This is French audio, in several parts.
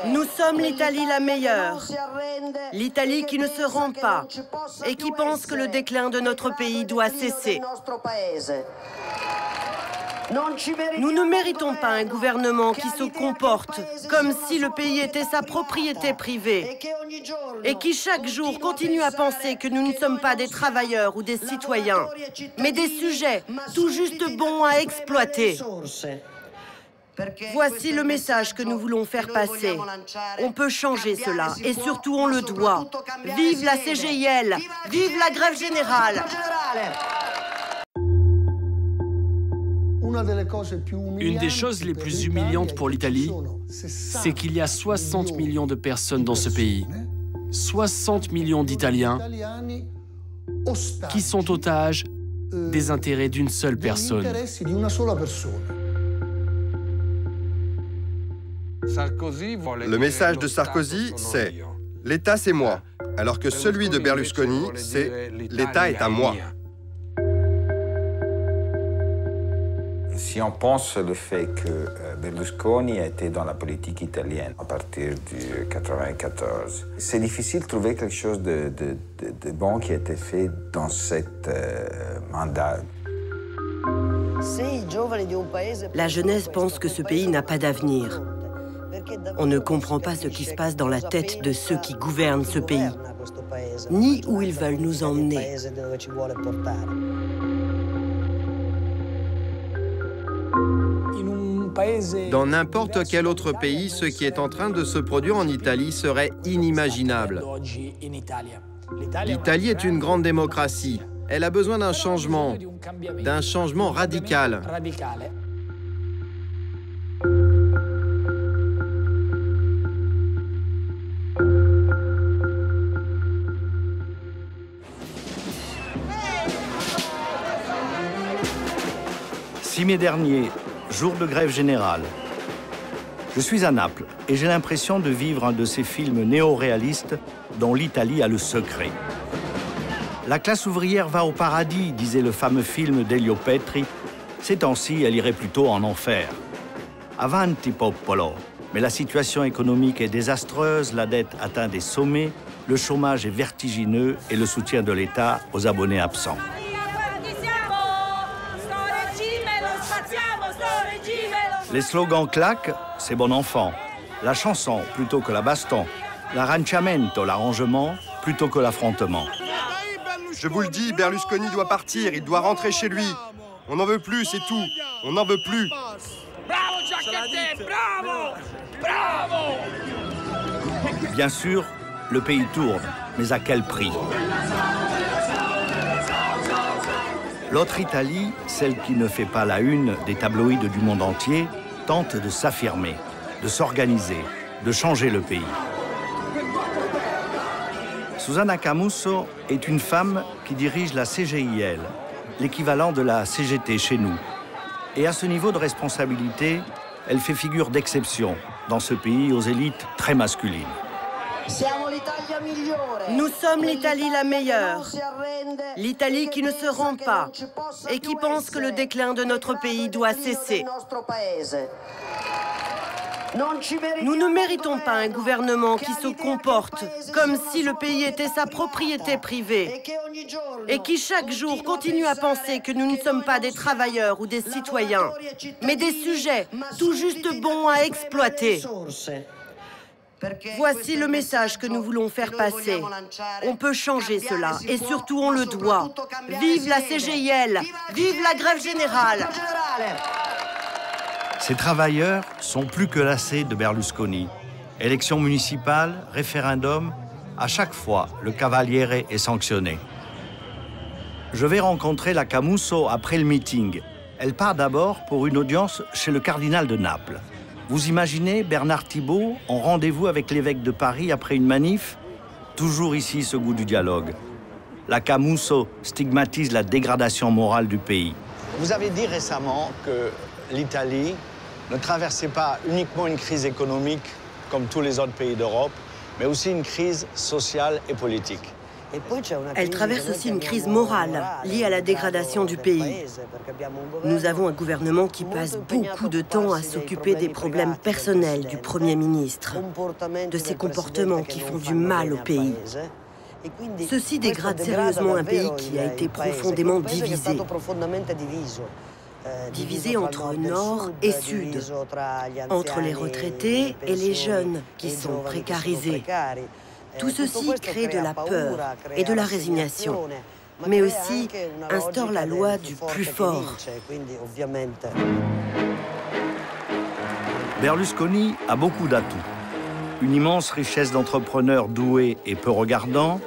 Nous sommes l'Italie la meilleure, l'Italie qui ne se rend pas et qui pense que le déclin de notre pays doit cesser. Nous ne méritons pas un gouvernement qui se comporte comme si le pays était sa propriété privée et qui chaque jour continue à penser que nous ne sommes pas des travailleurs ou des citoyens, mais des sujets tout juste bons à exploiter. Voici le message que nous voulons faire passer. On peut changer cela et surtout on le doit. Vive la CGIL! Vive la grève générale! Une des choses les plus humiliantes pour l'Italie, c'est qu'il y a 60 millions de personnes dans ce pays. 60 millions d'Italiens qui sont otages des intérêts d'une seule personne. Le message de Sarkozy, c'est « l'État, c'est moi », alors que celui de Berlusconi, c'est « l'État est à moi ». Si on pense le fait que Berlusconi a été dans la politique italienne à partir du 1994, c'est difficile de trouver quelque chose de bon qui a été fait dans cet mandat. La jeunesse pense que ce pays n'a pas d'avenir. On ne comprend pas ce qui se passe dans la tête de ceux qui gouvernent ce pays, ni où ils veulent nous emmener. Dans n'importe quel autre pays, ce qui est en train de se produire en Italie serait inimaginable. L'Italie est une grande démocratie. Elle a besoin d'un changement radical. « 6 mai dernier, jour de grève générale. Je suis à Naples et j'ai l'impression de vivre un de ces films néo-réalistes dont l'Italie a le secret. La classe ouvrière va au paradis, disait le fameux film d'Elio Petri. Ces temps-ci, elle irait plutôt en enfer. Avanti popolo. Mais la situation économique est désastreuse, la dette atteint des sommets, le chômage est vertigineux et le soutien de l'État aux abonnés absents. Les slogans claquent, c'est bon enfant. La chanson plutôt que la baston. L'arrangiamento, l'arrangement, plutôt que l'affrontement. Je vous le dis, Berlusconi doit partir, il doit rentrer chez lui. On n'en veut plus, c'est tout. On n'en veut plus. Bravo, Giacchetti, bravo! Bravo! Bien sûr, le pays tourne, mais à quel prix? L'autre Italie, celle qui ne fait pas la une des tabloïds du monde entier, tente de s'affirmer, de s'organiser, de changer le pays. Susanna Camusso est une femme qui dirige la CGIL, l'équivalent de la CGT chez nous. Et à ce niveau de responsabilité, elle fait figure d'exception dans ce pays aux élites très masculines. Nous sommes l'Italie la meilleure, l'Italie qui ne se rend pas et qui pense que le déclin de notre pays doit cesser. Nous ne méritons pas un gouvernement qui se comporte comme si le pays était sa propriété privée et qui chaque jour continue à penser que nous ne sommes pas des travailleurs ou des citoyens, mais des sujets tout juste bons à exploiter. Voici le message que nous voulons faire passer. On peut changer cela et surtout on le doit. Vive la CGIL! Vive la grève générale! Ces travailleurs sont plus que lassés de Berlusconi. Élections municipales, référendum, à chaque fois, le Cavaliere est sanctionné. Je vais rencontrer la Camusso après le meeting. Elle part d'abord pour une audience chez le cardinal de Naples. Vous imaginez Bernard Thibault en rendez-vous avec l'évêque de Paris après une manif? Toujours ici ce goût du dialogue. La Camusso stigmatise la dégradation morale du pays. Vous avez dit récemment que l'Italie ne traversait pas uniquement une crise économique comme tous les autres pays d'Europe, mais aussi une crise sociale et politique. Elle traverse aussi une crise morale liée à la dégradation du pays. Nous avons un gouvernement qui passe beaucoup de temps à s'occuper des problèmes personnels du Premier ministre, de ses comportements qui font du mal au pays. Ceci dégrade sérieusement un pays qui a été profondément divisé. Divisé entre Nord et Sud, entre les retraités et les jeunes qui sont précarisés. Tout ceci crée de la peur et de la résignation, mais aussi instaure la loi du plus fort. Berlusconi a beaucoup d'atouts. Une immense richesse d'entrepreneurs doués et peu regardants.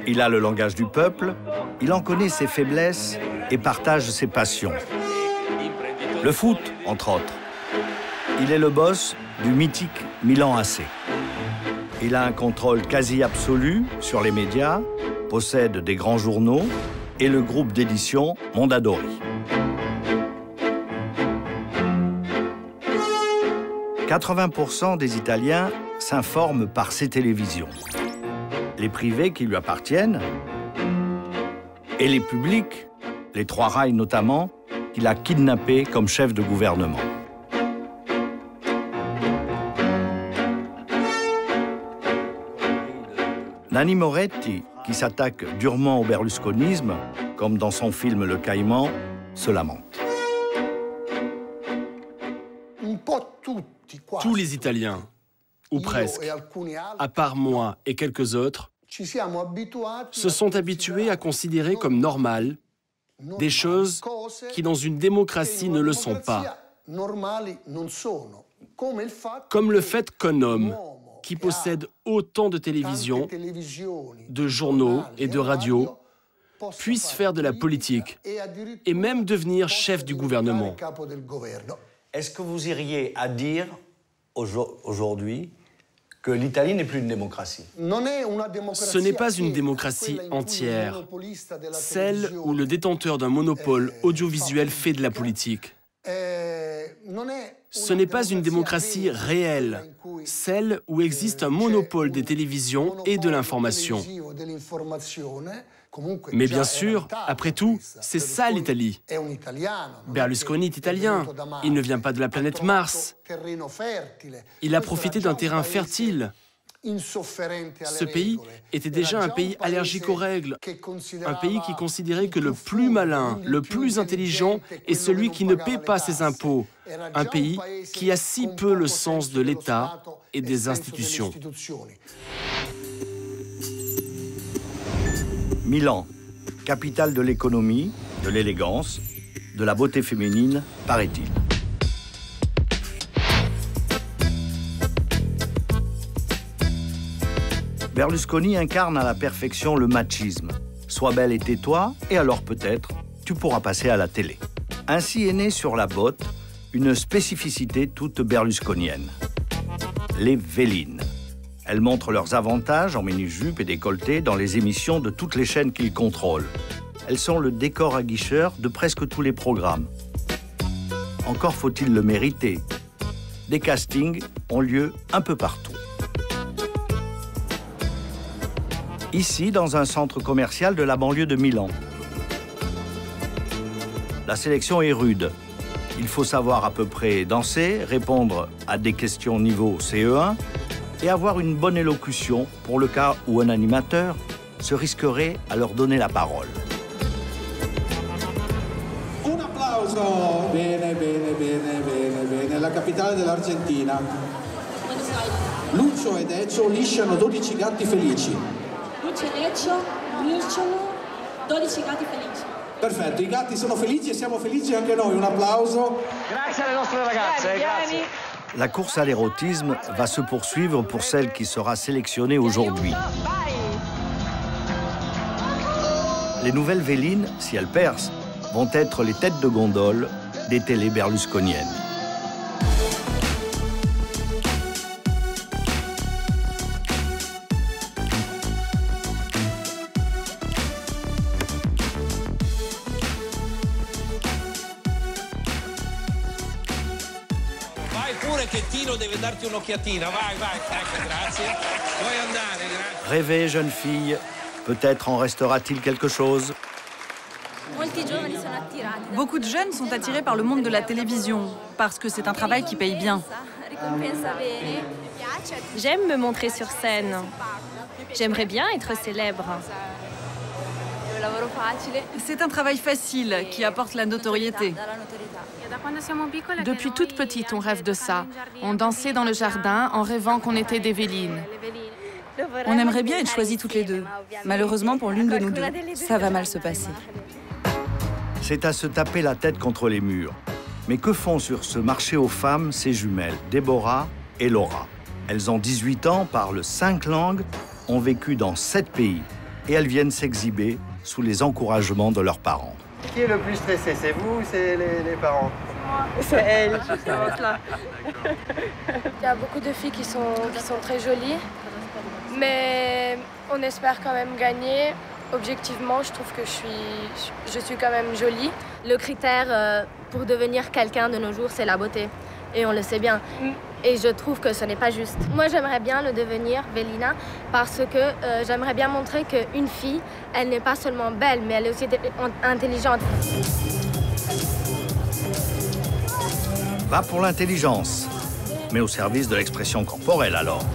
Il a le langage du peuple, il en connaît ses faiblesses et partage ses passions. Le foot, entre autres. Il est le boss du mythique Milan AC. Il a un contrôle quasi absolu sur les médias, possède des grands journaux et le groupe d'édition Mondadori. 80% des Italiens s'informent par ses télévisions. Les privés qui lui appartiennent et les publics, les Trois Rails notamment, qu'il a kidnappés comme chef de gouvernement. Nanni Moretti, qui s'attaque durement au berlusconisme, comme dans son film Le Caïman, se lamente. Tous les Italiens, ou presque, à part moi et quelques autres, se sont habitués à considérer comme normales des choses qui, dans une démocratie, ne le sont pas. Comme le fait qu'un homme qui possède autant de télévisions, de journaux et de radios puisse faire de la politique et même devenir chef du gouvernement. Est-ce que vous iriez à dire aujourd'hui que l'Italie n'est plus une démocratie? Ce n'est pas une démocratie entière, celle où le détenteur d'un monopole audiovisuel fait de la politique. Ce n'est pas une démocratie réelle, celle où existe un monopole des télévisions et de l'information. Mais bien sûr, après tout, c'est ça l'Italie. Berlusconi est italien, il ne vient pas de la planète Mars. Il a profité d'un terrain fertile. Ce pays était déjà un pays allergique aux règles, un pays qui considérait que le plus malin, le plus intelligent est celui qui ne paie pas ses impôts, un pays qui a si peu le sens de l'État et des institutions. Milan, capitale de l'économie, de l'élégance, de la beauté féminine, paraît-il. Berlusconi incarne à la perfection le machisme. Sois belle et tais-toi, et alors peut-être, tu pourras passer à la télé. Ainsi est née sur la botte une spécificité toute berlusconienne. Les vélines. Elles montrent leurs avantages en mini-jupe et décolleté dans les émissions de toutes les chaînes qu'il contrôle. Elles sont le décor aguicheur de presque tous les programmes. Encore faut-il le mériter. Des castings ont lieu un peu partout. Ici, dans un centre commercial de la banlieue de Milan. La sélection est rude. Il faut savoir à peu près danser, répondre à des questions niveau CE1 et avoir une bonne élocution pour le cas où un animateur se risquerait à leur donner la parole. Un applauso! Bene, bene, bene, bene, bene. La capitale dell'Argentina. Lucio ed Ezio lisciano 12 gatti felici. Lucio e Ezio lisciano 12 gatti felici. Perfetto, i gatti sono felici e siamo felici anche noi. Un applauso. Grazie alle nostre ragazze, grazie. La course à l'érotisme va se poursuivre pour celle qui sera sélectionnée aujourd'hui. Les nouvelles vélines, si elles percent, vont être les têtes de gondole des télés berlusconiennes. Rêvez, jeune fille, peut-être en restera-t-il quelque chose. Beaucoup de jeunes sont attirés par le monde de la télévision, parce que c'est un travail qui paye bien. J'aime me montrer sur scène. J'aimerais bien être célèbre. C'est un travail facile qui apporte la notoriété. Depuis toute petite, on rêve de ça. On dansait dans le jardin en rêvant qu'on était des Vélines. On aimerait bien être choisis toutes les deux. Malheureusement pour l'une de nous deux, ça va mal se passer. C'est à se taper la tête contre les murs. Mais que font sur ce marché aux femmes ces jumelles, Déborah et Laura? Elles ont 18 ans, parlent 5 langues, ont vécu dans 7 pays. Et elles viennent s'exhiber sous les encouragements de leurs parents. Qui est le plus stressé? C'est vous ou c'est les parents? C'est elle, justement là. Il y a beaucoup de filles qui sont très jolies, mais on espère quand même gagner. Objectivement, je trouve que je suis quand même jolie. Le critère pour devenir quelqu'un de nos jours, c'est la beauté. Et on le sait bien. Et je trouve que ce n'est pas juste. Moi, j'aimerais bien le devenir, Velina, parce que j'aimerais bien montrer qu'une fille, elle n'est pas seulement belle, mais elle est aussi intelligente. Va pour l'intelligence, mais au service de l'expression corporelle alors.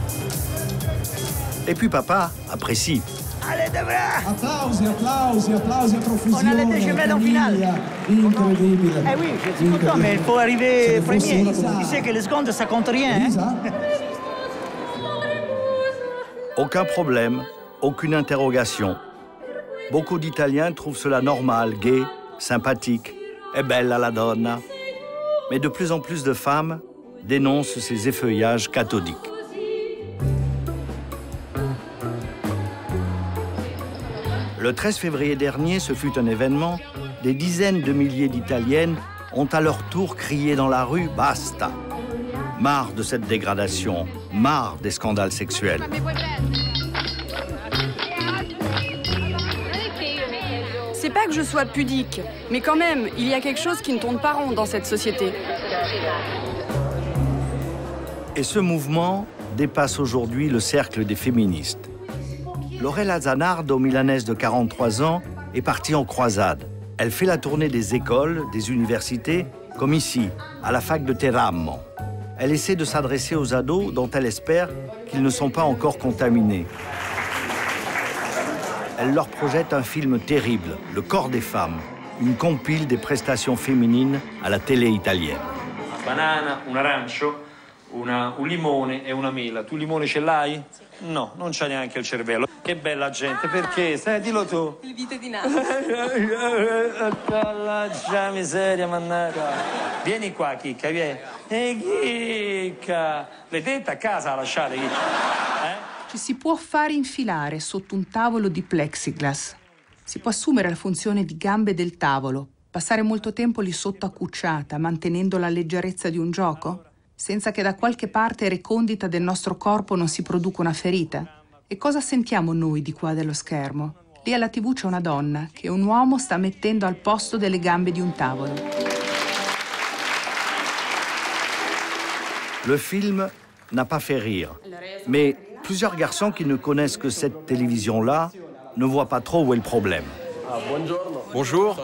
Et puis papa apprécie. Allez, Debra! Applausi, applausi, applausi a profusione. On a les jumelles en finale. Incredibile. Eh oui, je suis content, mais il faut arriver premier. Tu sais que les secondes, ça compte rien. Hein? Aucun problème, aucune interrogation. Beaucoup d'Italiens trouvent cela normal, gai, sympathique, et bella la donna. Mais de plus en plus de femmes dénoncent ces effeuillages cathodiques. Le 13 février dernier, ce fut un événement. Des dizaines de milliers d'Italiennes ont à leur tour crié dans la rue « Basta ». Marre de cette dégradation, marre des scandales sexuels. C'est pas que je sois pudique, mais quand même, il y a quelque chose qui ne tourne pas rond dans cette société. Et ce mouvement dépasse aujourd'hui le cercle des féministes. Lorella Zanardo, milanaise de 43 ans, est partie en croisade. Elle fait la tournée des écoles, des universités, comme ici, à la fac de Teramo. Elle essaie de s'adresser aux ados dont elle espère qu'ils ne sont pas encore contaminés. Elle leur projette un film terrible, Le corps des femmes, une compile des prestations féminines à la télé italienne. Una banana, un arancio, un limone e una mela. Tu limone ce l'hai? No, non c'ha neanche il cervello. Che bella gente, perché? Dillo tu. Il vite di naso. Già miseria, mannaggia. Vieni qua, Chicca, vieni. Chicca! L'hai detta a casa a lasciare, Chicca? Ci si può fare infilare sotto un tavolo di plexiglass. Si può assumere la funzione di gambe del tavolo, passare molto tempo lì sotto accucciata, mantenendo la leggerezza di un gioco, senza che da qualche parte recondita del nostro corpo non si produca una ferita. E cosa sentiamo noi di qua dello schermo? Lì alla TV c'è una donna che un uomo sta mettendo al posto delle gambe di un tavolo. Le film n'a pas fait rire, mais plusieurs garçons qui ne connaissent que cette télévision-là ne voient pas trop où est le problème. Bonjour,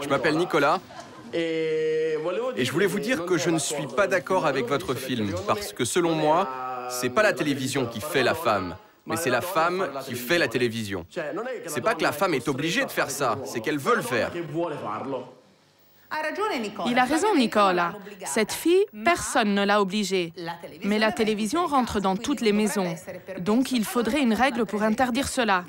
je m'appelle Nicolas. Et je voulais vous dire que je ne suis pas d'accord avec votre film, parce que selon moi, c'est pas la télévision qui fait la femme, mais c'est la femme qui fait la télévision. C'est pas que la femme est obligée de faire ça, c'est qu'elle veut le faire. Il a raison, Nicolas. Cette fille, personne ne l'a obligée. Mais la télévision rentre dans toutes les maisons. Donc, il faudrait une règle pour interdire cela.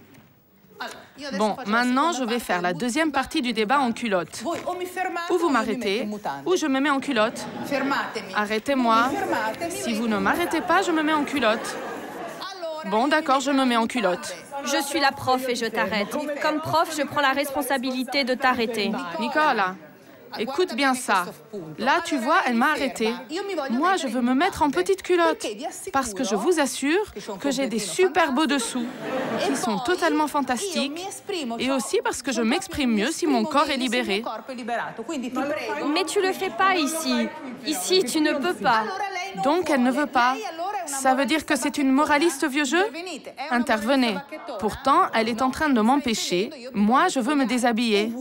Bon, maintenant, je vais faire la deuxième partie du débat en culotte. Ou vous m'arrêtez, ou je me mets en culotte. Arrêtez-moi. Si vous ne m'arrêtez pas, je me mets en culotte. Bon, d'accord, je me mets en culotte. Je suis la prof et je t'arrête. Comme prof, je prends la responsabilité de t'arrêter. Nicolas, écoute bien ça. Là, tu vois, elle m'a arrêtée. Moi, je veux me mettre en petite culotte. Parce que je vous assure que j'ai des super beaux dessous, qui sont totalement fantastiques. Et aussi parce que je m'exprime mieux si mon corps est libéré. Mais tu le fais pas ici. Ici, tu ne peux pas. Donc elle ne veut pas. Ça veut dire que c'est une moraliste vieux jeu? Intervenez. Pourtant, elle est en train de m'empêcher. Moi, je veux me déshabiller.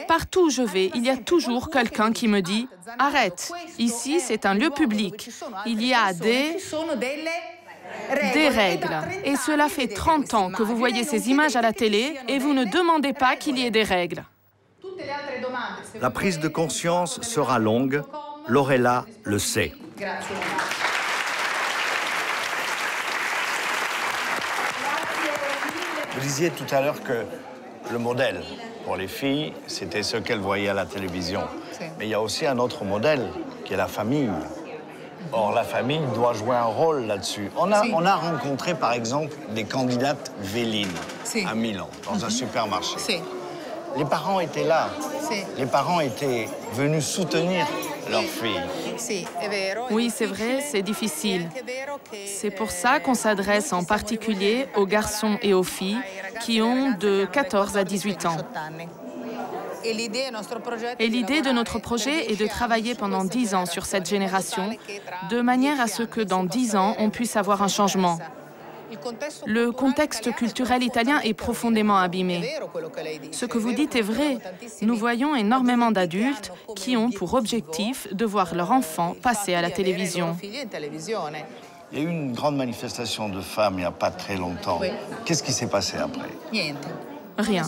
Partout où je vais, il y a toujours quelqu'un qui me dit « Arrête, ici c'est un lieu public. Il y a des règles. » Et cela fait 30 ans que vous voyez ces images à la télé et vous ne demandez pas qu'il y ait des règles. La prise de conscience sera longue. Lorella le sait. Vous disiez tout à l'heure que le modèle pour les filles, c'était ce qu'elles voyaient à la télévision. Mais il y a aussi un autre modèle, qui est la famille. Or, la famille doit jouer un rôle là-dessus. On a rencontré, par exemple, des candidates Véline à Milan, dans un supermarché. Les parents étaient là. Les parents étaient venus soutenir leur fille. Oui, c'est vrai, c'est difficile. C'est pour ça qu'on s'adresse en particulier aux garçons et aux filles qui ont de 14 à 18 ans. Et l'idée de notre projet est de travailler pendant 10 ans sur cette génération, de manière à ce que dans 10 ans, on puisse avoir un changement. Le contexte culturel italien est profondément abîmé. Ce que vous dites est vrai. Nous voyons énormément d'adultes qui ont pour objectif de voir leur enfant passer à la télévision. Il y a eu une grande manifestation de femmes il n'y a pas très longtemps. Qu'est-ce qui s'est passé après? Rien.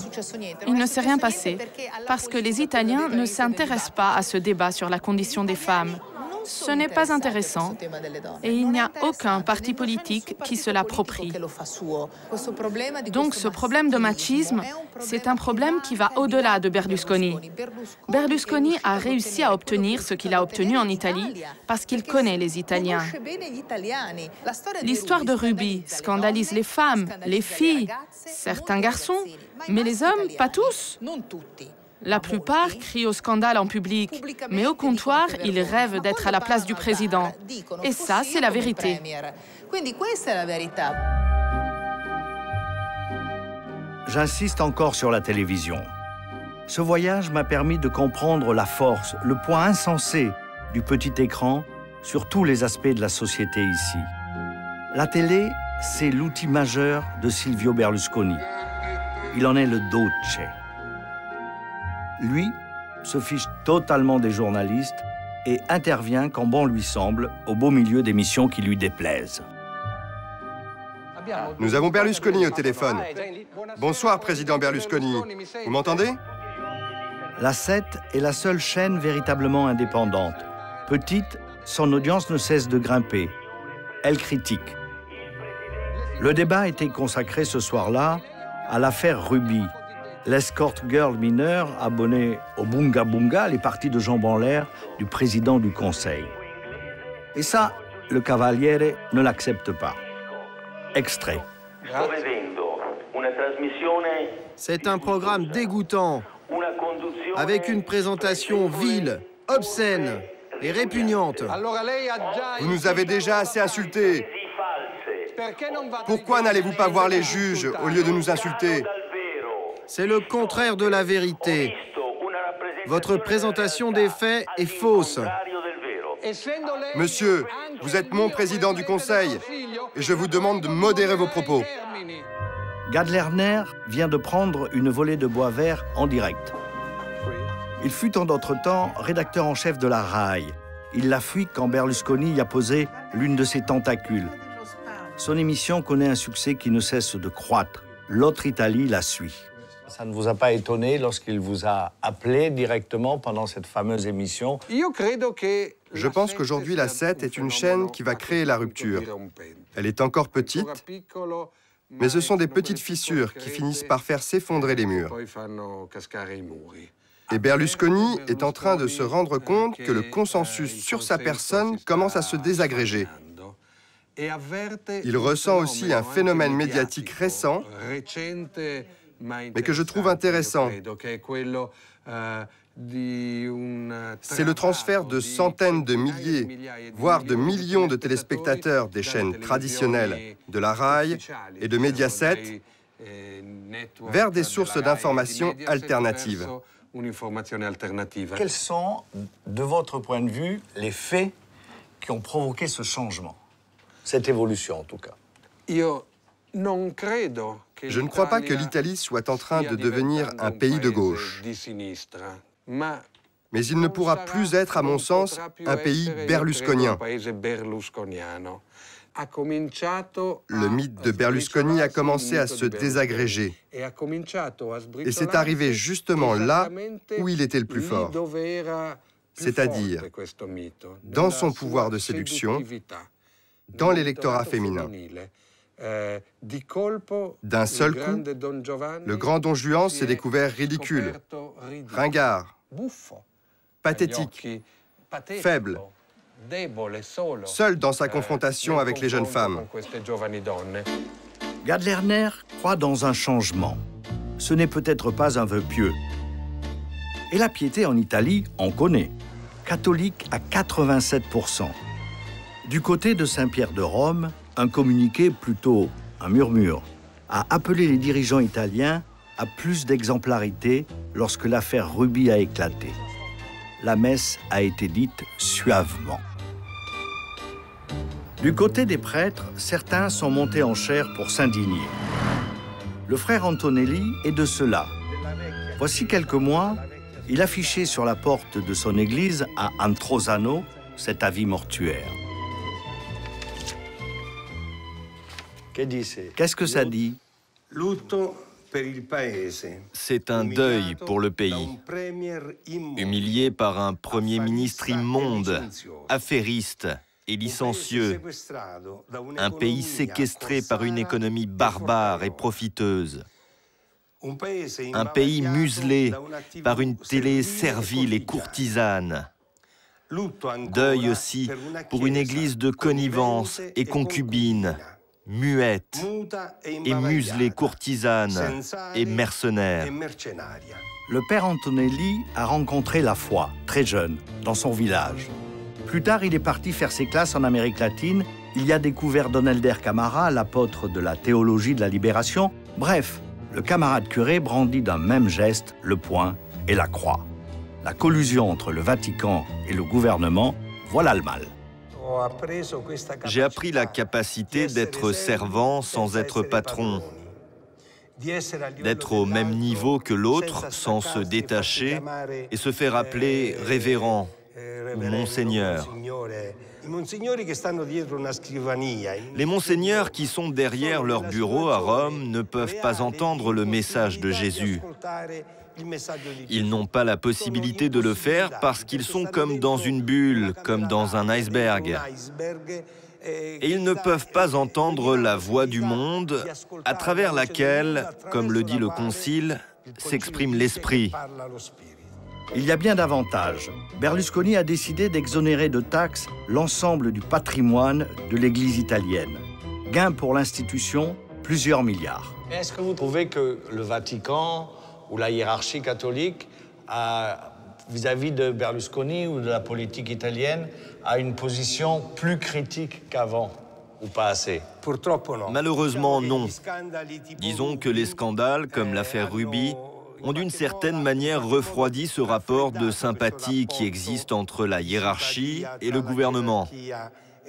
Il ne s'est rien passé parce que les Italiens ne s'intéressent pas à ce débat sur la condition des femmes. Ce n'est pas intéressant et il n'y a aucun parti politique qui se l'approprie. Donc ce problème de machisme, c'est un problème qui va au-delà de Berlusconi. Berlusconi a réussi à obtenir ce qu'il a obtenu en Italie parce qu'il connaît les Italiens. L'histoire de Ruby scandalise les femmes, les filles, certains garçons, mais les hommes, pas tous. La plupart crient au scandale en public, mais au comptoir, ils rêvent d'être à la place du président. Et ça, c'est la vérité. J'insiste encore sur la télévision. Ce voyage m'a permis de comprendre la force, le poids insensé du petit écran sur tous les aspects de la société ici. La télé, c'est l'outil majeur de Silvio Berlusconi. Il en est le Duce. Lui se fiche totalement des journalistes et intervient quand bon lui semble, au beau milieu d'émissions qui lui déplaisent. Nous avons Berlusconi au téléphone. Bonsoir, président Berlusconi. Vous m'entendez? La 7 est la seule chaîne véritablement indépendante. Petite, son audience ne cesse de grimper. Elle critique. Le débat était consacré ce soir-là à l'affaire Ruby. L'escort girl mineure abonnée au Bunga Bunga, les parties de jambes en l'air du président du Conseil. Et ça, le Cavaliere ne l'accepte pas. Extrait. C'est un programme dégoûtant, avec une présentation vile, obscène et répugnante. Vous nous avez déjà assez insultés. Pourquoi n'allez-vous pas voir les juges au lieu de nous insulter? C'est le contraire de la vérité. Votre présentation des faits est fausse. Monsieur, vous êtes mon président du Conseil et je vous demande de modérer vos propos. Gad Lerner vient de prendre une volée de bois vert en direct. Il fut en d'autres temps rédacteur en chef de la RAI. Il l'a fui quand Berlusconi y a posé l'une de ses tentacules. Son émission connaît un succès qui ne cesse de croître. L'autre Italie la suit. Ça ne vous a pas étonné lorsqu'il vous a appelé directement pendant cette fameuse émission? Je pense qu'aujourd'hui, la 7 est une chaîne qui va créer la rupture. Elle est encore petite, mais ce sont des petites fissures qui finissent par faire s'effondrer les murs. Et Berlusconi est en train de se rendre compte que le consensus sur sa personne commence à se désagréger. Il ressent aussi un phénomène médiatique récent, mais que je trouve intéressant. C'est le transfert de centaines de milliers, voire de millions de téléspectateurs des chaînes traditionnelles de la RAI et de Mediaset vers des sources d'informations alternatives. Quels sont, de votre point de vue, les faits qui ont provoqué ce changement, cette évolution en tout cas? Je ne crois pas que l'Italie soit en train de devenir un pays de gauche. Mais il ne pourra plus être, à mon sens, un pays berlusconien. Le mythe de Berlusconi a commencé à se désagréger. Et c'est arrivé justement là où il était le plus fort. C'est-à-dire dans son pouvoir de séduction, dans l'électorat féminin. D'un seul coup, le grand Don Juan s'est découvert ridicule, ringard, pathétique, faible, seul dans sa confrontation avec les jeunes femmes. Gad Lerner croit dans un changement. Ce n'est peut-être pas un vœu pieux. Et la piété en Italie, on connaît. Catholique à 87%. Du côté de Saint-Pierre de Rome, un communiqué, plutôt un murmure, a appelé les dirigeants italiens à plus d'exemplarité lorsque l'affaire Ruby a éclaté. La messe a été dite suavement. Du côté des prêtres, certains sont montés en chair pour s'indigner. Le frère Antonelli est de ceux-là. Voici quelques mois, il affichait sur la porte de son église à Antrosano cet avis mortuaire. Qu'est-ce que ça dit? C'est un deuil pour le pays, humilié par un Premier ministre immonde, affairiste et licencieux, un pays séquestré par une économie barbare et profiteuse, un pays muselé par une télé servile et courtisane, deuil aussi pour une église de connivence et concubine, muette et muselée courtisane et mercenaire. Le père Antonelli a rencontré la foi, très jeune, dans son village. Plus tard, il est parti faire ses classes en Amérique latine. Il y a découvert Don Helder Camara, l'apôtre de la théologie de la libération. Bref, le camarade curé brandit d'un même geste le poing et la croix. La collusion entre le Vatican et le gouvernement, voilà le mal. J'ai appris la capacité d'être servant sans être patron, d'être au même niveau que l'autre sans se détacher et se faire appeler révérend ou monseigneur. Les monseigneurs qui sont derrière leur bureau à Rome ne peuvent pas entendre le message de Jésus. Ils n'ont pas la possibilité de le faire parce qu'ils sont comme dans une bulle, comme dans un iceberg. Et ils ne peuvent pas entendre la voix du monde à travers laquelle, comme le dit le Concile, s'exprime l'Esprit. Il y a bien davantage. Berlusconi a décidé d'exonérer de taxes l'ensemble du patrimoine de l'Église italienne. Gain pour l'institution, plusieurs milliards. Est-ce que vous trouvez que le Vatican ou la hiérarchie catholique, vis-à-vis de Berlusconi ou de la politique italienne, a une position plus critique qu'avant, ou pas assez? Malheureusement, non. Disons que les scandales, comme l'affaire Ruby, ont d'une certaine manière refroidi ce rapport de sympathie qui existe entre la hiérarchie et le gouvernement.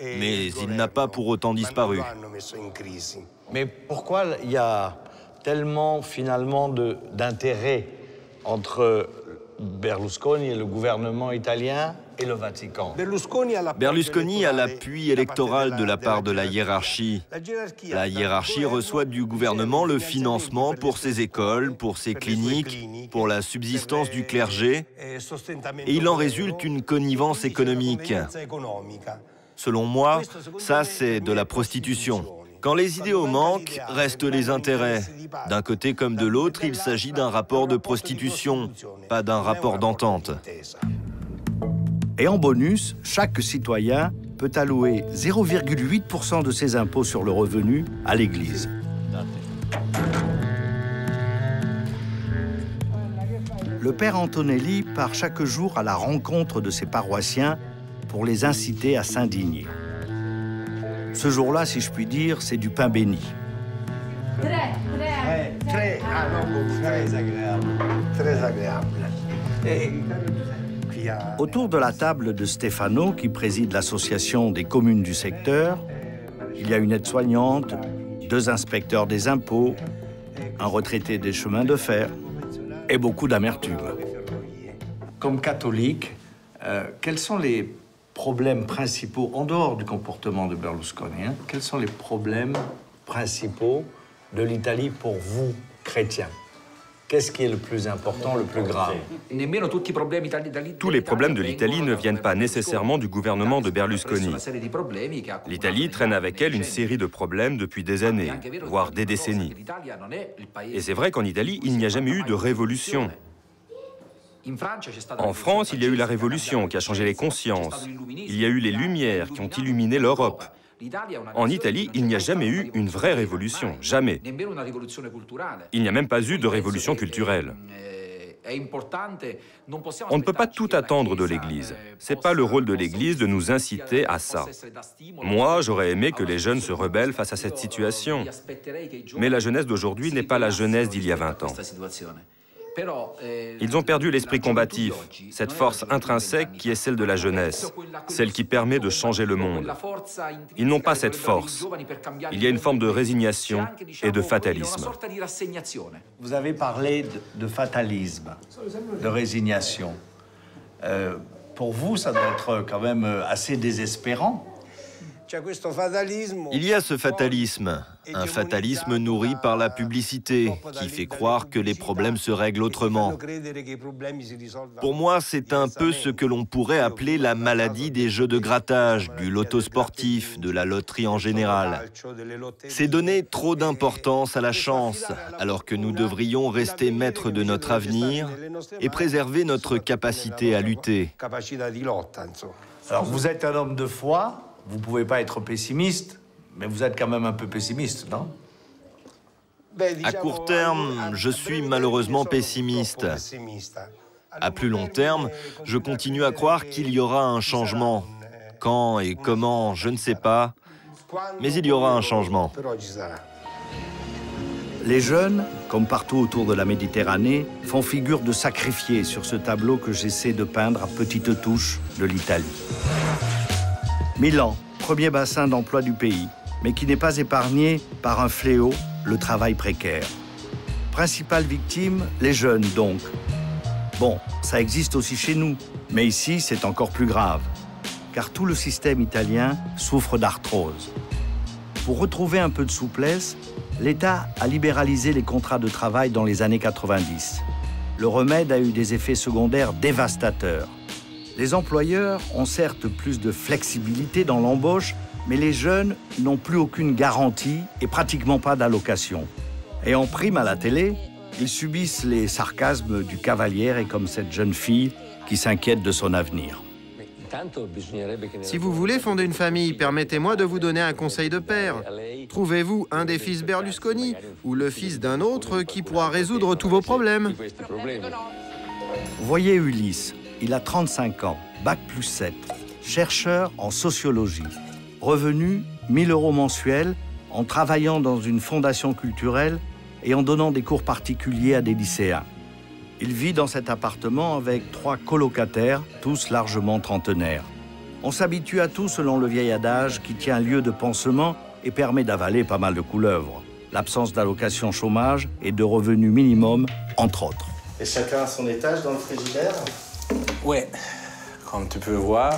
Mais il n'a pas pour autant disparu. Mais pourquoi il y a tellement, finalement, d'intérêt entre Berlusconi et le gouvernement italien et le Vatican? Berlusconi a l'appui électoral de la part de la hiérarchie. La hiérarchie reçoit du gouvernement le financement pour ses écoles, pour ses cliniques, pour la subsistance du clergé, et il en résulte une connivence économique. Selon moi, ça, c'est de la prostitution. Quand les idéaux manquent, restent les intérêts. D'un côté comme de l'autre, il s'agit d'un rapport de prostitution, pas d'un rapport d'entente. Et en bonus, chaque citoyen peut allouer 0,8% de ses impôts sur le revenu à l'Église. Le père Antonelli part chaque jour à la rencontre de ses paroissiens pour les inciter à s'indigner. Ce jour-là, si je puis dire, c'est du pain béni. Très agréable. Très agréable. Autour de la table de Stefano, qui préside l'association des communes du secteur, il y a une aide-soignante, 2 inspecteurs des impôts, un retraité des chemins de fer et beaucoup d'amertume. Comme catholique, quels sont les problèmes principaux, en dehors du comportement de Berlusconi, quels sont les problèmes principaux de l'Italie pour vous, chrétiens? Qu'est-ce qui est le plus important, le plus grave? Tous les problèmes de l'Italie ne viennent pas nécessairement du gouvernement de Berlusconi. L'Italie traîne avec elle une série de problèmes depuis des années, voire des décennies. Et c'est vrai qu'en Italie, il n'y a jamais eu de révolution. En France, il y a eu la Révolution qui a changé les consciences. Il y a eu les Lumières qui ont illuminé l'Europe. En Italie, il n'y a jamais eu une vraie révolution, jamais. Il n'y a même pas eu de révolution culturelle. On ne peut pas tout attendre de l'Église. Ce n'est pas le rôle de l'Église de nous inciter à ça. Moi, j'aurais aimé que les jeunes se rebellent face à cette situation. Mais la jeunesse d'aujourd'hui n'est pas la jeunesse d'il y a 20 ans. Ils ont perdu l'esprit combatif, cette force intrinsèque qui est celle de la jeunesse, celle qui permet de changer le monde. Ils n'ont pas cette force. Il y a une forme de résignation et de fatalisme. Vous avez parlé de fatalisme, de résignation. Pour vous, ça doit être quand même assez désespérant. Il y a ce fatalisme, un fatalisme nourri par la publicité, qui fait croire que les problèmes se règlent autrement. Pour moi, c'est un peu ce que l'on pourrait appeler la maladie des jeux de grattage, du loto sportif, de la loterie en général. C'est donner trop d'importance à la chance, alors que nous devrions rester maîtres de notre avenir et préserver notre capacité à lutter. Alors, vous êtes un homme de foi. Vous ne pouvez pas être pessimiste, mais vous êtes quand même un peu pessimiste, non? À court terme, je suis malheureusement pessimiste. À plus long terme, je continue à croire qu'il y aura un changement. Quand et comment, je ne sais pas, mais il y aura un changement. Les jeunes, comme partout autour de la Méditerranée, font figure de sacrifiés sur ce tableau que j'essaie de peindre à petites touches de l'Italie. Milan, premier bassin d'emploi du pays, mais qui n'est pas épargné par un fléau, le travail précaire. Principale victime, les jeunes donc. Bon, ça existe aussi chez nous, mais ici c'est encore plus grave, car tout le système italien souffre d'arthrose. Pour retrouver un peu de souplesse, l'État a libéralisé les contrats de travail dans les années 90. Le remède a eu des effets secondaires dévastateurs. Les employeurs ont certes plus de flexibilité dans l'embauche, mais les jeunes n'ont plus aucune garantie et pratiquement pas d'allocation. Et en prime à la télé, ils subissent les sarcasmes du Cavaliere comme cette jeune fille qui s'inquiète de son avenir. Si vous voulez fonder une famille, permettez-moi de vous donner un conseil de père. Trouvez-vous un des fils Berlusconi ou le fils d'un autre qui pourra résoudre tous vos problèmes. Voyez Ulysse. Il a 35 ans, bac plus 7, chercheur en sociologie. Revenu 1 000 € mensuels en travaillant dans une fondation culturelle et en donnant des cours particuliers à des lycéens. Il vit dans cet appartement avec 3 colocataires, tous largement trentenaires. On s'habitue à tout selon le vieil adage qui tient lieu de pansement et permet d'avaler pas mal de couleuvres. L'absence d'allocation chômage et de revenus minimum, entre autres. Et chacun à son étage dans le frigidaire? Ouais, comme tu peux voir,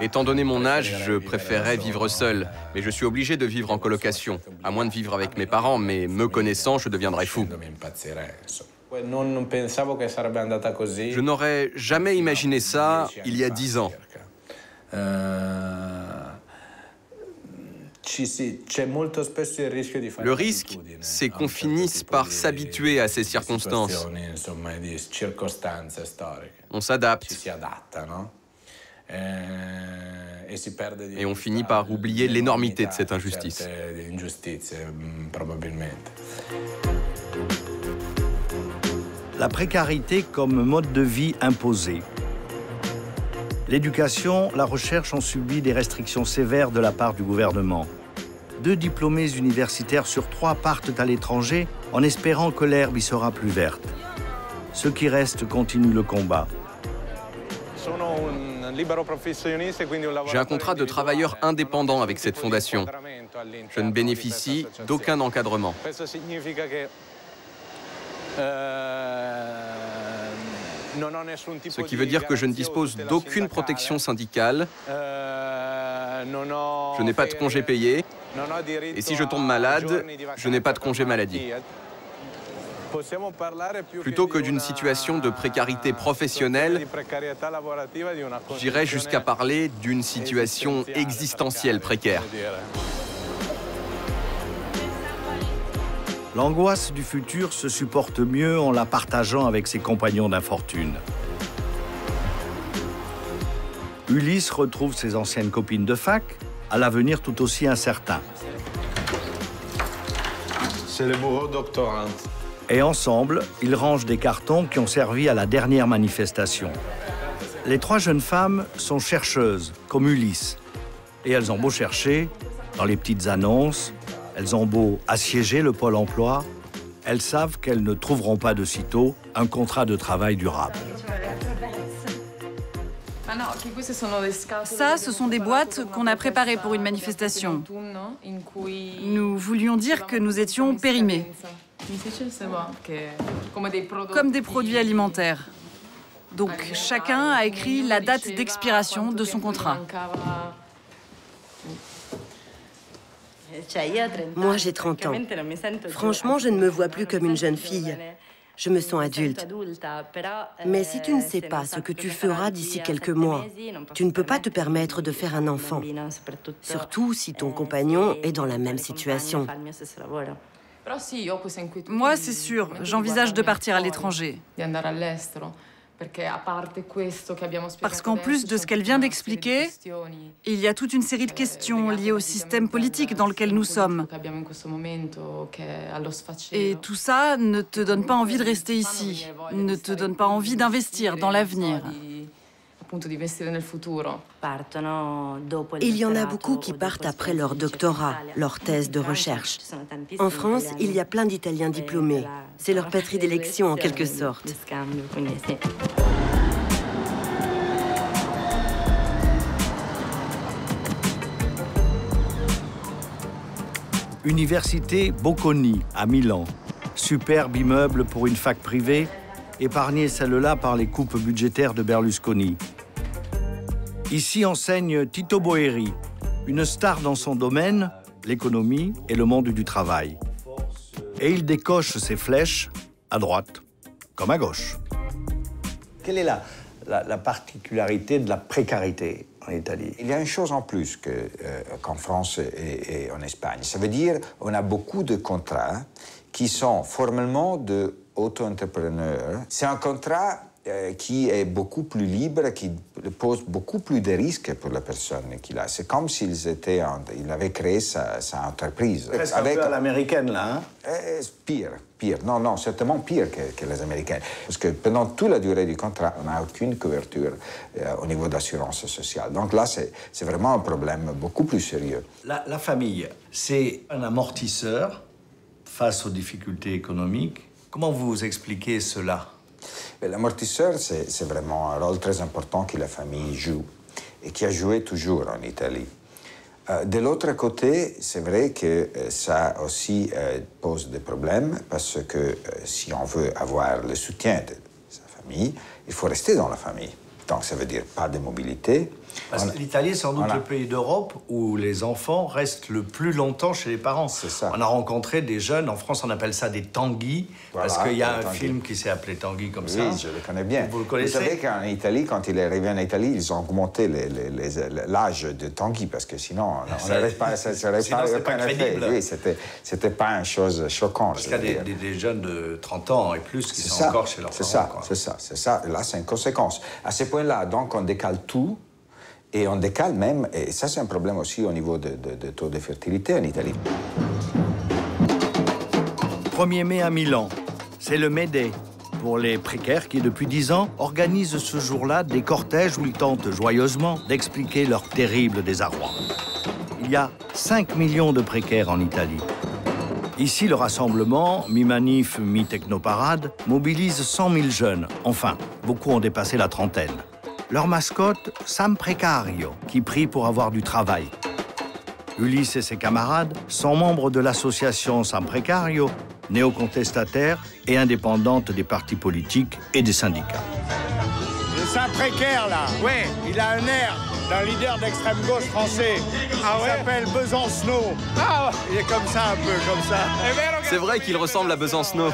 étant donné mon âge, je préférerais vivre seul, mais je suis obligé de vivre en colocation, à moins de vivre avec mes parents, mais me connaissant, je deviendrais fou. Je n'aurais jamais imaginé ça il y a 10 ans. Le risque, c'est qu'on finisse par s'habituer à ces circonstances. On s'adapte. Et on finit par oublier l'énormité de cette injustice. La précarité comme mode de vie imposé. L'éducation, la recherche ont subi des restrictions sévères de la part du gouvernement. 2 diplômés universitaires sur 3 partent à l'étranger en espérant que l'herbe y sera plus verte. Ceux qui restent continuent le combat. J'ai un contrat de travailleur indépendant avec cette fondation. Je ne bénéficie d'aucun encadrement. Ce qui veut dire que je ne dispose d'aucune protection syndicale, je n'ai pas de congé payé, et si je tombe malade, je n'ai pas de congé maladie. Plutôt que d'une situation de précarité professionnelle, j'irais jusqu'à parler d'une situation existentielle précaire. L'angoisse du futur se supporte mieux en la partageant avec ses compagnons d'infortune. Ulysse retrouve ses anciennes copines de fac, à l'avenir tout aussi incertain. C'est le bureau doctorante. Et ensemble, ils rangent des cartons qui ont servi à la dernière manifestation. Les trois jeunes femmes sont chercheuses, comme Ulysse. Et elles ont beau chercher, dans les petites annonces, elles ont beau assiéger le Pôle emploi, elles savent qu'elles ne trouveront pas de sitôt un contrat de travail durable. Ça, ce sont des boîtes qu'on a préparées pour une manifestation. Nous voulions dire que nous étions périmés. Comme des produits alimentaires. Donc, chacun a écrit la date d'expiration de son contrat. Moi, j'ai 30 ans. Franchement, je ne me vois plus comme une jeune fille. Je me sens adulte. Mais si tu ne sais pas ce que tu feras d'ici quelques mois, tu ne peux pas te permettre de faire un enfant. Surtout si ton compagnon est dans la même situation. Moi, c'est sûr, j'envisage de partir à l'étranger. Parce qu'en plus de ce qu'elle vient d'expliquer, il y a toute une série de questions liées au système politique dans lequel nous sommes. Et tout ça ne te donne pas envie de rester ici, ne te donne pas envie d'investir dans l'avenir. Il y en a beaucoup qui partent après leur doctorat, leur thèse de recherche. En France, il y a plein d'Italiens diplômés. C'est leur patrie d'élection en quelque sorte. Université Bocconi, à Milan. Superbe immeuble pour une fac privée, épargné celle-là par les coupes budgétaires de Berlusconi. Ici enseigne Tito Boeri, une star dans son domaine, l'économie et le monde du travail. Et il décoche ses flèches à droite comme à gauche. Quelle est la particularité de la précarité en Italie? Il y a une chose en plus qu'en France et en Espagne. Ça veut dire qu'on a beaucoup de contrats qui sont formellement de auto-entrepreneurs. C'est un contrat qui est beaucoup plus libre, qui pose beaucoup plus de risques pour la personne qu'il a. C'est comme s'il avait créé sa entreprise. Presque un peu à l'américaine, là, hein? Pire. Non, certainement pire que les Américaines. Parce que pendant toute la durée du contrat, on n'a aucune couverture au niveau d'assurance sociale. Donc là, c'est vraiment un problème beaucoup plus sérieux. La famille, c'est un amortisseur face aux difficultés économiques. Comment vous expliquez cela? L'amortisseur, c'est vraiment un rôle très important que la famille joue et qui a joué toujours en Italie. De l'autre côté, c'est vrai que ça aussi pose des problèmes parce que si on veut avoir le soutien de sa famille, il faut rester dans la famille. Donc ça veut dire pas de mobilité. Parce que l'Italie est sans doute le pays d'Europe où les enfants restent le plus longtemps chez les parents. C'est ça. On a rencontré des jeunes, en France on appelle ça des tanguis, voilà, parce qu'il y a un film qui s'est appelé Tanguy comme ça. Oui, je le connais bien. Vous le connaissez? Vous savez qu'en Italie, quand il est arrivé en Italie, ils ont augmenté l'âge de Tanguy, parce que sinon, on n'aurait pas aucun effet. Oui, c'était pas une chose choquante. Parce qu'il y a des jeunes de 30 ans et plus qui sont encore chez leurs parents. C'est ça. Là, c'est une conséquence. À ce point-là, donc, on décale tout. Et on décale même, et ça c'est un problème aussi au niveau de taux de fertilité en Italie. 1er mai à Milan, c'est le May-Day pour les précaires qui, depuis 10 ans, organisent ce jour-là des cortèges où ils tentent joyeusement d'expliquer leur terrible désarroi. Il y a 5 millions de précaires en Italie. Ici, le rassemblement, mi-manif, mi-technoparade, mobilise 100 000 jeunes. Enfin, beaucoup ont dépassé la trentaine. Leur mascotte, Sam Precario, qui prie pour avoir du travail. Ulysse et ses camarades sont membres de l'association Sam Precario, néo-contestataire et indépendante des partis politiques et des syndicats. Le Sam Précaire, là, ouais, il a un air d'un leader d'extrême gauche français. Ah ouais? Il s'appelle Besancenot. Ah, il est comme ça, un peu, comme ça. C'est vrai qu'il ressemble à Besancenot.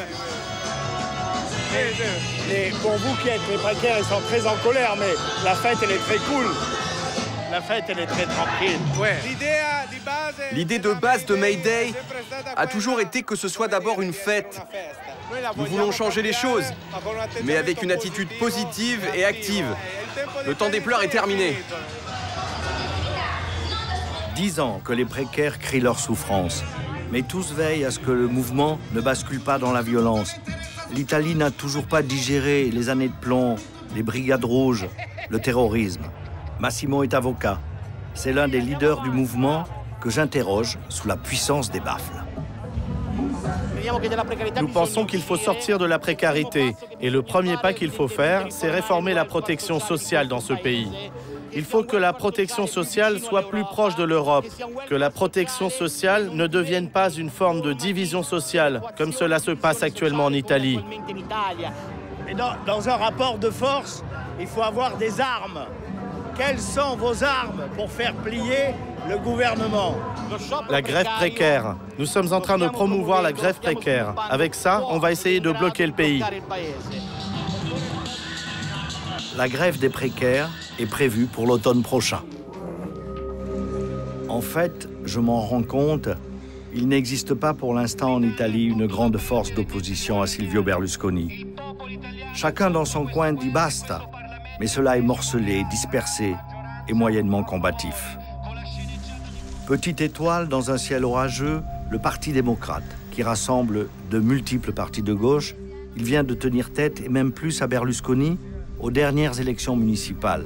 Mais pour vous qui êtes les précaires, ils sont très en colère, mais la fête, elle est très cool. La fête, elle est très tranquille. Ouais. L'idée de base de May Day a toujours été que ce soit d'abord une fête. Nous voulons changer les choses, mais avec une attitude positive et active. Le temps des pleurs est terminé. 10 ans que les précaires crient leur souffrance. Mais tous veillent à ce que le mouvement ne bascule pas dans la violence. L'Italie n'a toujours pas digéré les années de plomb, les brigades rouges, le terrorisme. Massimo est avocat. C'est l'un des leaders du mouvement que j'interroge sous la puissance des baffles. Nous pensons qu'il faut sortir de la précarité. Et le premier pas qu'il faut faire, c'est réformer la protection sociale dans ce pays. Il faut que la protection sociale soit plus proche de l'Europe, que la protection sociale ne devienne pas une forme de division sociale, comme cela se passe actuellement en Italie. Et dans un rapport de force, il faut avoir des armes. Quelles sont vos armes pour faire plier le gouvernement? La grève précaire. Nous sommes en train de promouvoir la grève précaire. Avec ça, on va essayer de bloquer le pays. La grève des précaires est prévue pour l'automne prochain. En fait, je m'en rends compte, il n'existe pas pour l'instant en Italie une grande force d'opposition à Silvio Berlusconi. Chacun dans son coin dit basta, mais cela est morcelé, dispersé et moyennement combatif. Petite étoile dans un ciel orageux, le Parti démocrate, qui rassemble de multiples partis de gauche, il vient de tenir tête, et même plus à Berlusconi, aux dernières élections municipales.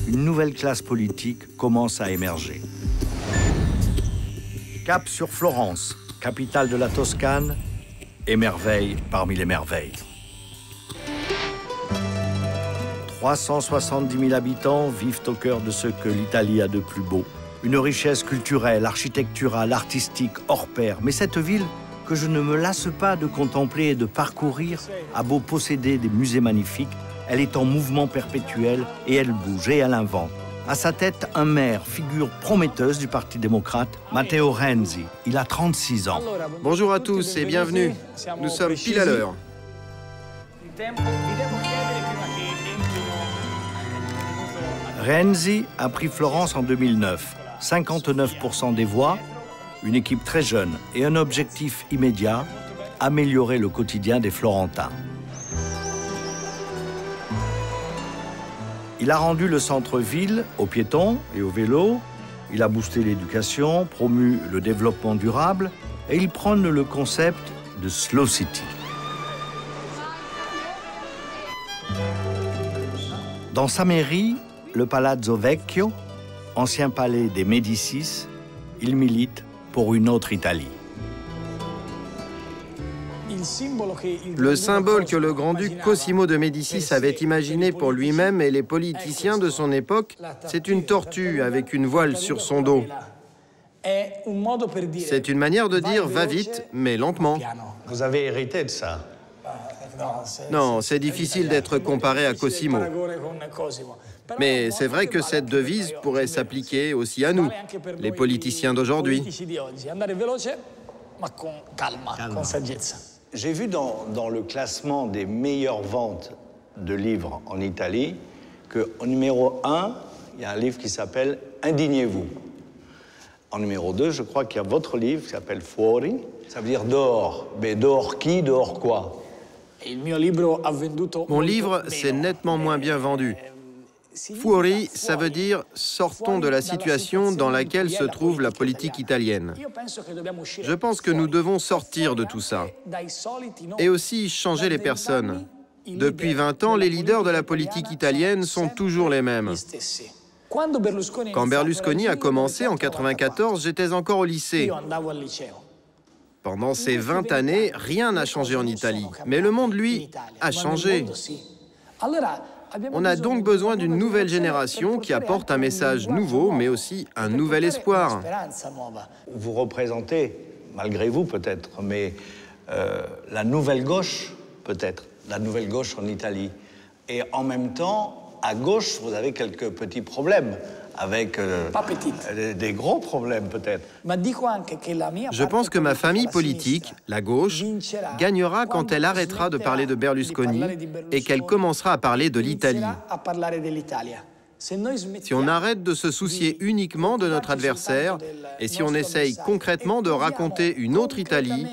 Une nouvelle classe politique commence à émerger. Cap sur Florence, capitale de la Toscane, émerveille parmi les merveilles. 370 000 habitants vivent au cœur de ce que l'Italie a de plus beau. Une richesse culturelle, architecturale, artistique, hors pair. Mais cette ville, que je ne me lasse pas de contempler et de parcourir, a beau posséder des musées magnifiques, elle est en mouvement perpétuel et elle bouge et elle invente. À sa tête, un maire, figure prometteuse du Parti démocrate, Matteo Renzi. Il a 36 ans. Bonjour à tous et bienvenue. Nous sommes pile à l'heure. Renzi a pris Florence en 2009. 59% des voix, une équipe très jeune et un objectif immédiat, améliorer le quotidien des Florentins. Il a rendu le centre-ville aux piétons et aux vélos, il a boosté l'éducation, promu le développement durable et il prône le concept de Slow City. Dans sa mairie, le Palazzo Vecchio, ancien palais des Médicis, il milite pour une autre Italie. Le symbole que le grand-duc Cosimo de Médicis avait imaginé pour lui-même et les politiciens de son époque, c'est une tortue avec une voile sur son dos. C'est une manière de dire « va vite, mais lentement ». Vous avez hérité de ça? Non, c'est difficile d'être comparé à Cosimo. Mais c'est vrai que cette devise pourrait s'appliquer aussi à nous, les politiciens d'aujourd'hui. J'ai vu dans le classement des meilleures ventes de livres en Italie qu'au numéro 1, il y a un livre qui s'appelle « Indignez-vous ». En numéro 2, je crois qu'il y a votre livre qui s'appelle « Fuori ». Ça veut dire « dehors ». Mais dehors qui? Dehors quoi? Mon livre s'est nettement moins bien vendu. Fuori, ça veut dire « sortons de la situation dans laquelle se trouve la politique italienne ». Je pense que nous devons sortir de tout ça. Et aussi changer les personnes. Depuis 20 ans, les leaders de la politique italienne sont toujours les mêmes. Quand Berlusconi a commencé en 1994, j'étais encore au lycée. Pendant ces 20 années, rien n'a changé en Italie. Mais le monde, lui, a changé. On a donc besoin d'une nouvelle génération qui apporte un message nouveau, mais aussi un nouvel espoir. Vous représentez, malgré vous peut-être, mais la nouvelle gauche, peut-être, la nouvelle gauche en Italie. Et en même temps, à gauche, vous avez quelques petits problèmes, avec des gros problèmes peut-être. Je pense que ma famille politique, la gauche, gagnera quand elle arrêtera de parler de Berlusconi et qu'elle commencera à parler de l'Italie. Si on arrête de se soucier uniquement de notre adversaire et si on essaye concrètement de raconter une autre Italie,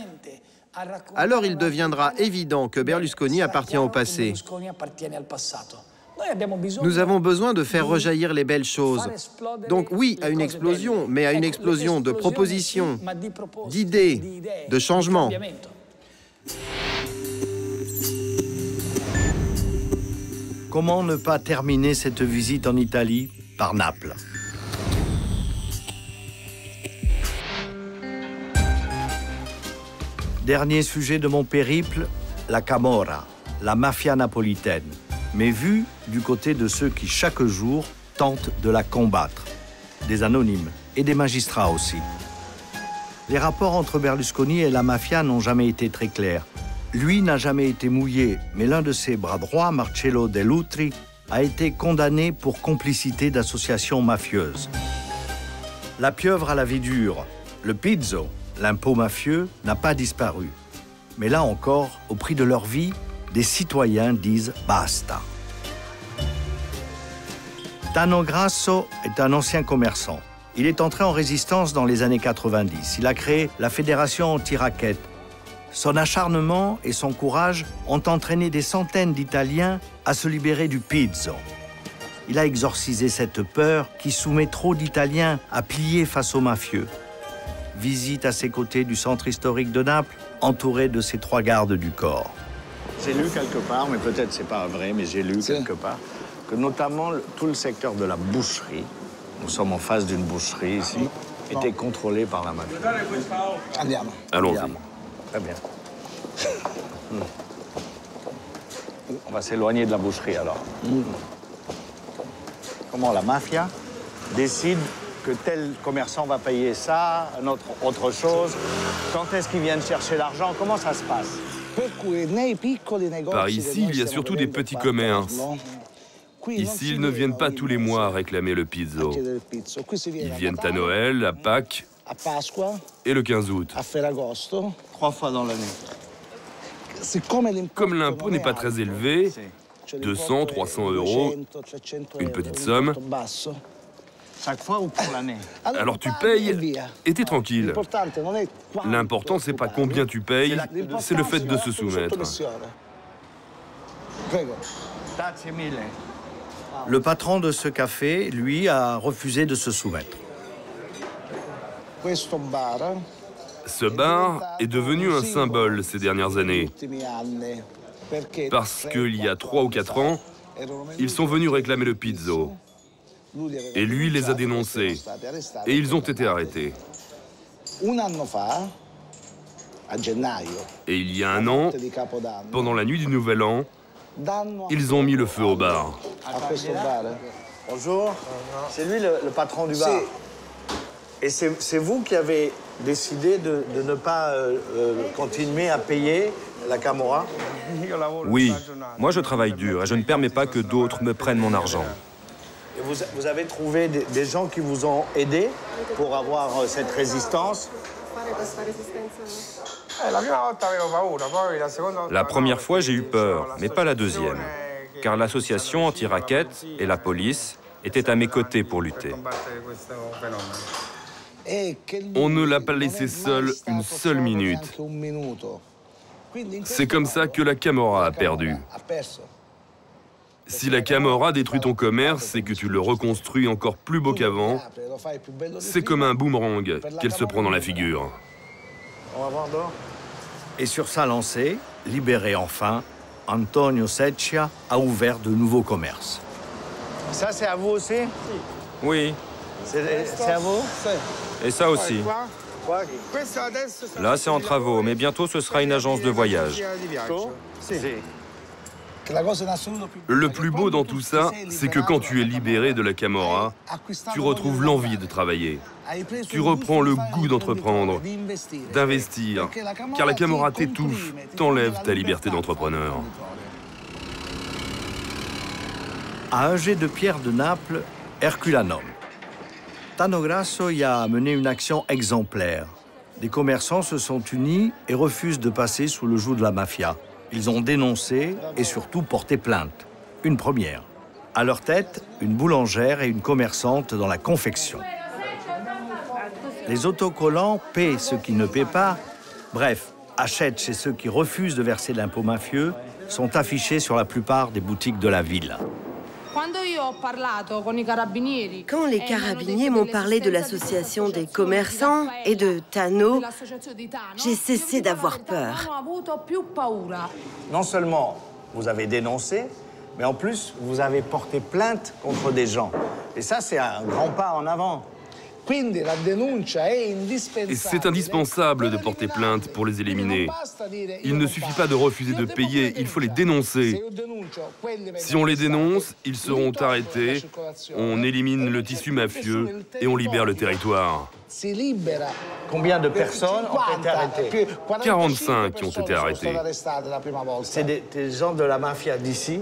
alors il deviendra évident que Berlusconi appartient au passé. Nous avons besoin de faire rejaillir les belles choses. Donc oui, à une explosion, mais à une explosion de propositions, d'idées, de changements. Comment ne pas terminer cette visite en Italie par Naples? Dernier sujet de mon périple, la Camorra, la mafia napolitaine, mais vue du côté de ceux qui, chaque jour, tentent de la combattre. Des anonymes et des magistrats aussi. Les rapports entre Berlusconi et la mafia n'ont jamais été très clairs. Lui n'a jamais été mouillé, mais l'un de ses bras droits, Marcello Dell'Utri, a été condamné pour complicité d'associations mafieuses. La pieuvre à la vie dure, le pizzo, l'impôt mafieux, n'a pas disparu. Mais là encore, au prix de leur vie, des citoyens disent basta. Tano Grasso est un ancien commerçant. Il est entré en résistance dans les années 90. Il a créé la Fédération anti-raquettes. Son acharnement et son courage ont entraîné des centaines d'Italiens à se libérer du pizzo. Il a exorcisé cette peur qui soumet trop d'Italiens à plier face aux mafieux. Visite à ses côtés du centre historique de Naples, entouré de ses 3 gardes du corps. J'ai lu quelque part, mais peut-être c'est pas vrai, mais j'ai lu quelque part, que notamment tout le secteur de la boucherie, nous sommes en face d'une boucherie ici, était contrôlé par la mafia. Allons-y. Très bien. On va s'éloigner de la boucherie alors. Comment la mafia décide que tel commerçant va payer ça, un autre chose? Quand est-ce qu'ils viennent chercher l'argent? Comment ça se passe? Par ici, il y a surtout des petits commerces. Ici, ils ne viennent pas tous les mois réclamer le pizzo. Ils viennent à Noël, à Pâques et le 15 août. 3 fois dans l'année. Comme l'impôt n'est pas très élevé, 200, 300 euros, une petite somme. Chaque fois ou pour l'année? Alors tu payes et t'es tranquille. L'important, c'est pas combien tu payes, c'est le fait de se soumettre. Le patron de ce café, lui, a refusé de se soumettre. Ce bar est devenu un symbole ces dernières années. Parce qu'il y a 3 ou 4 ans, ils sont venus réclamer le pizzo. Et lui les a dénoncés. Et ils ont été arrêtés. Et il y a 1 an, pendant la nuit du Nouvel An, ils ont mis le feu au bar. Bonjour. C'est lui le patron du bar. Et c'est vous qui avez décidé de ne pas continuer à payer la Camorra? Oui, moi je travaille dur et je ne permets pas que d'autres me prennent mon argent. Et vous avez trouvé des gens qui vous ont aidé pour avoir cette résistance? La première fois, j'ai eu peur, mais pas la deuxième. Car l'association anti-raquettes et la police étaient à mes côtés pour lutter. On ne l'a pas laissé seul une seule minute. C'est comme ça que la Camorra a perdu. Si la Camorra détruit ton commerce et que tu le reconstruis encore plus beau qu'avant, c'est comme un boomerang qu'elle se prend dans la figure. On va voir dehors. Et sur sa lancée, libéré enfin, Antonio Seccia a ouvert de nouveaux commerces. Ça, c'est à vous aussi? Oui. C'est à vous? Et ça aussi. Là, c'est en travaux, mais bientôt, ce sera une agence de voyage. Le plus beau dans tout ça, c'est que quand tu es libéré de la Camorra, tu retrouves l'envie de travailler. Tu reprends le goût d'entreprendre, d'investir, car la Camorra t'étouffe, t'enlève ta liberté d'entrepreneur. À un jet de pierre de Naples, Herculanum. Tano Grasso y a mené une action exemplaire. Des commerçants se sont unis et refusent de passer sous le joug de la mafia. Ils ont dénoncé et surtout porté plainte. Une première. À leur tête, une boulangère et une commerçante dans la confection. Les autocollants paient ceux qui ne paient pas, bref, achètent chez ceux qui refusent de verser l'impôt mafieux, sont affichés sur la plupart des boutiques de la ville. Quand les carabiniers m'ont parlé de l'association des commerçants et de Tano, j'ai cessé d'avoir peur. Non seulement vous avez dénoncé, mais en plus, vous avez porté plainte contre des gens. Et ça, c'est un grand pas en avant. Et c'est indispensable de porter plainte pour les éliminer. Il ne suffit pas de refuser de payer, il faut les dénoncer. Si on les dénonce, ils seront arrêtés, on élimine le tissu mafieux et on libère le territoire. Combien de personnes ont été arrêtées? 45 ont été arrêtés. C'est des gens de la mafia d'ici?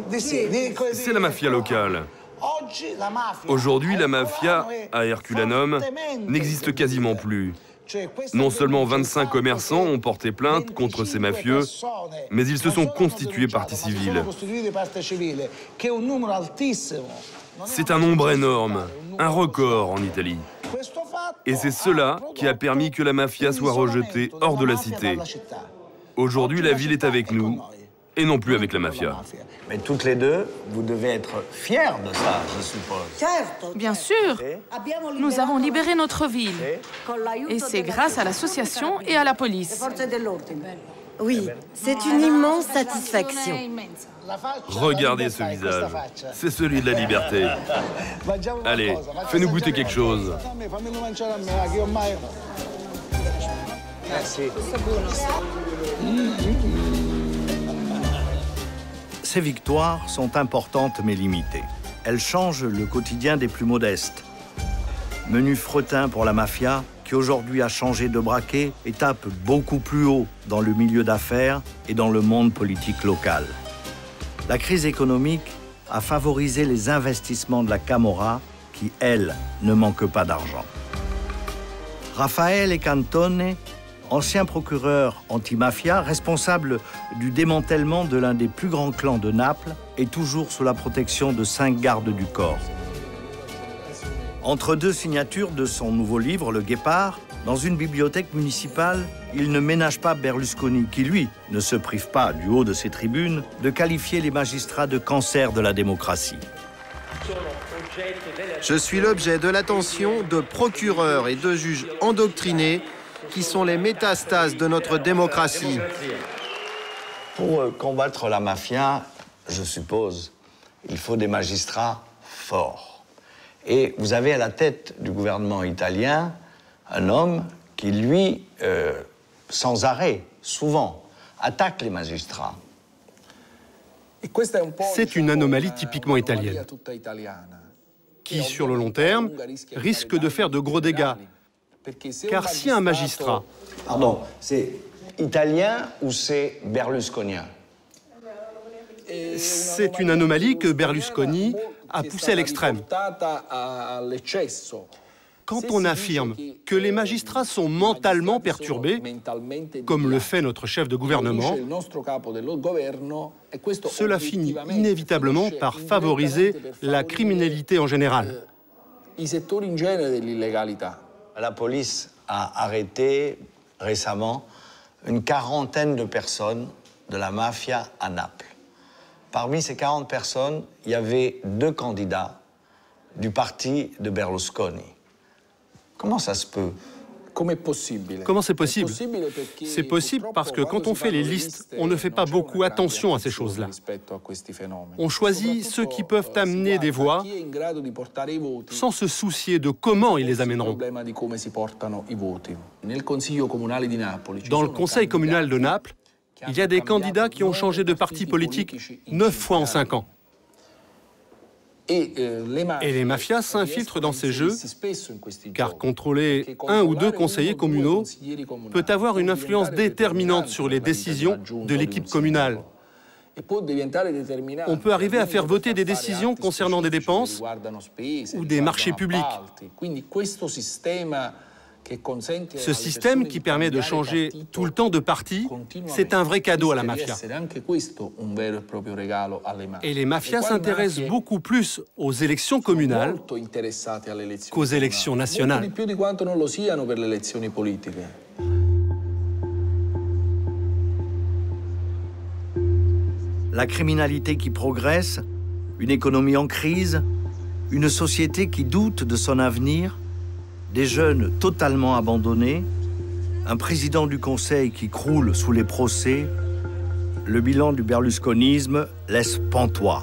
C'est la mafia locale. Aujourd'hui, la mafia, à Herculanum, n'existe quasiment plus. Non seulement 25 commerçants ont porté plainte contre ces mafieux, mais ils se sont constitués partie civile. C'est un nombre énorme, un record en Italie. Et c'est cela qui a permis que la mafia soit rejetée hors de la cité. Aujourd'hui, la ville est avec nous, et non plus avec la mafia. Mais toutes les deux, vous devez être fiers de ça, je suppose. Bien sûr. Nous avons libéré notre ville. Et c'est grâce à l'association et à la police. Oui, c'est une immense satisfaction. Regardez ce visage. C'est celui de la liberté. Allez, fais-nous goûter quelque chose. Merci. Ces victoires sont importantes mais limitées. Elles changent le quotidien des plus modestes. Menu fretin pour la mafia, qui aujourd'hui a changé de braquet et tape beaucoup plus haut dans le milieu d'affaires et dans le monde politique local. La crise économique a favorisé les investissements de la Camorra, qui, elle, ne manque pas d'argent. Raffaele Cantone, ancien procureur anti-mafia, responsable du démantèlement de l'un des plus grands clans de Naples, est toujours sous la protection de 5 gardes du corps. Entre deux signatures de son nouveau livre, Le Guépard, dans une bibliothèque municipale, il ne ménage pas Berlusconi, qui, lui, ne se prive pas, du haut de ses tribunes, de qualifier les magistrats de cancer de la démocratie. Je suis l'objet de l'attention de procureurs et de juges endoctrinés qui sont les métastases de notre démocratie. Pour combattre la mafia, je suppose, il faut des magistrats forts. Et vous avez à la tête du gouvernement italien un homme qui, lui, sans arrêt, souvent, attaque les magistrats. C'est une anomalie typiquement italienne, qui, sur le long terme, risque de faire de gros dégâts. Car si un magistrat... Pardon, c'est italien ou c'est berlusconien? C'est une anomalie que Berlusconi a poussée à l'extrême. Quand on affirme que les magistrats sont mentalement perturbés, comme le fait notre chef de gouvernement, cela finit inévitablement par favoriser la criminalité en général. La police a arrêté récemment une quarantaine de personnes de la mafia à Naples. Parmi ces 40 personnes, il y avait 2 candidats du parti de Berlusconi. Comment ça se peut Comment c'est possible? C'est possible parce que quand on fait les listes, on ne fait pas beaucoup attention à ces choses-là. On choisit ceux qui peuvent amener des voix sans se soucier de comment ils les amèneront. Dans le conseil communal de Naples, il y a des candidats qui ont changé de parti politique 9 fois en 5 ans. Et les mafias s'infiltrent dans ces jeux, car contrôler 1 ou 2 conseillers communaux peut avoir une influence déterminante sur les décisions de l'équipe communale. On peut arriver à faire voter des décisions concernant des dépenses ou des marchés publics. Ce système qui permet de changer tout le temps de parti, c'est un vrai cadeau à la mafia. Et les mafias s'intéressent beaucoup plus aux élections communales qu'aux élections nationales. La criminalité qui progresse, une économie en crise, une société qui doute de son avenir, des jeunes totalement abandonnés, un président du Conseil qui croule sous les procès, le bilan du berlusconisme laisse pantois.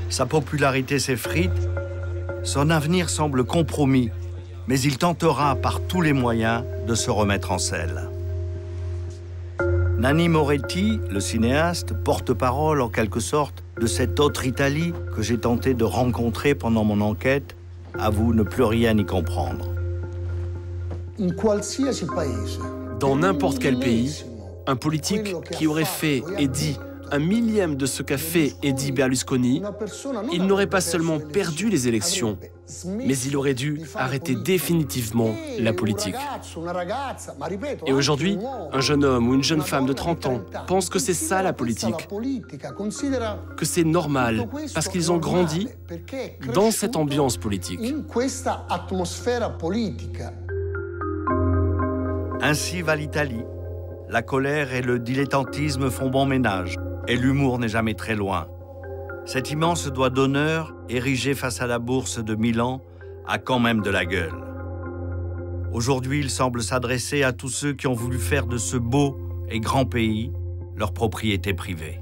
Sa popularité s'effrite, son avenir semble compromis, mais il tentera par tous les moyens de se remettre en selle. Nanni Moretti, le cinéaste, porte-parole en quelque sorte de cette autre Italie que j'ai tenté de rencontrer pendant mon enquête, avoue ne plus rien y comprendre. Dans n'importe quel pays, un politique qui aurait fait et dit 1/1000e de ce qu'a fait et dit Berlusconi, il n'aurait pas seulement perdu les élections, mais il aurait dû arrêter définitivement la politique. Et aujourd'hui, un jeune homme ou une jeune femme de 30 ans pense que c'est ça la politique, que c'est normal, parce qu'ils ont grandi dans cette ambiance politique. Ainsi va l'Italie. La colère et le dilettantisme font bon ménage, et l'humour n'est jamais très loin. Cet immense doigt d'honneur, érigé face à la bourse de Milan, a quand même de la gueule. Aujourd'hui, il semble s'adresser à tous ceux qui ont voulu faire de ce beau et grand pays leur propriété privée.